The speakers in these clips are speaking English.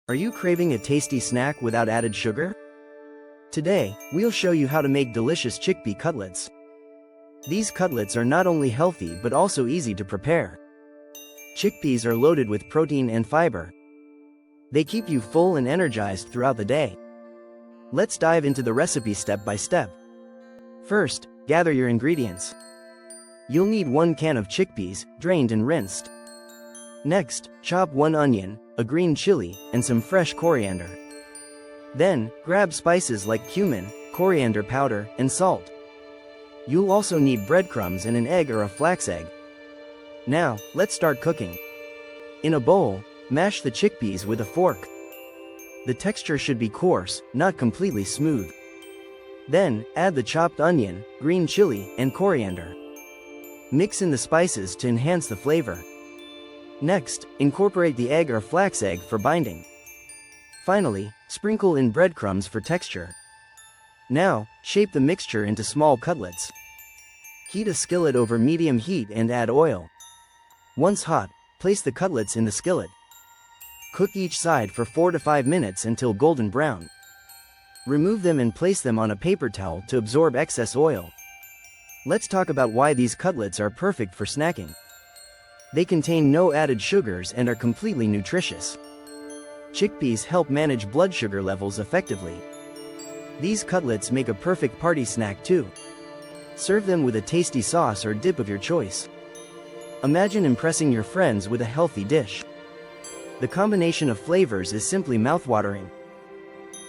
Are you craving a tasty snack without added sugar? Today, we'll show you how to make delicious chickpea cutlets. These cutlets are not only healthy but also easy to prepare. Chickpeas are loaded with protein and fiber. They keep you full and energized throughout the day. Let's dive into the recipe step by step. First, gather your ingredients. You'll need 1 can of chickpeas, drained and rinsed. Next, chop 1 onion, a green chili, and some fresh coriander. Then, grab spices like cumin, coriander powder, and salt. You'll also need breadcrumbs and an egg or a flax egg. Now, let's start cooking. In a bowl, mash the chickpeas with a fork. The texture should be coarse, not completely smooth. Then, add the chopped onion, green chili, and coriander. Mix in the spices to enhance the flavor. Next, incorporate the egg or flax egg for binding. Finally, sprinkle in breadcrumbs for texture. Now, shape the mixture into small cutlets. Heat a skillet over medium heat and add oil. Once hot, place the cutlets in the skillet. Cook each side for 4 to 5 minutes until golden brown. Remove them and place them on a paper towel to absorb excess oil. Let's talk about why these cutlets are perfect for snacking. They contain no added sugars and are completely nutritious. Chickpeas help manage blood sugar levels effectively. These cutlets make a perfect party snack too. Serve them with a tasty sauce or dip of your choice. Imagine impressing your friends with a healthy dish. The combination of flavors is simply mouthwatering.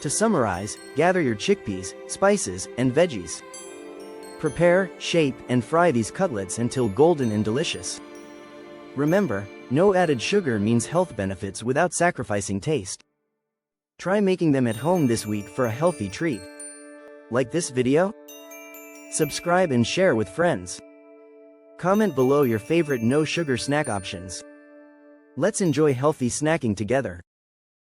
To summarize, gather your chickpeas, spices, and veggies. Prepare, shape, and fry these cutlets until golden and delicious. Remember, no added sugar means health benefits without sacrificing taste. Try making them at home this week for a healthy treat. Like this video? Subscribe and share with friends. Comment below your favorite no-sugar snack options. Let's enjoy healthy snacking together.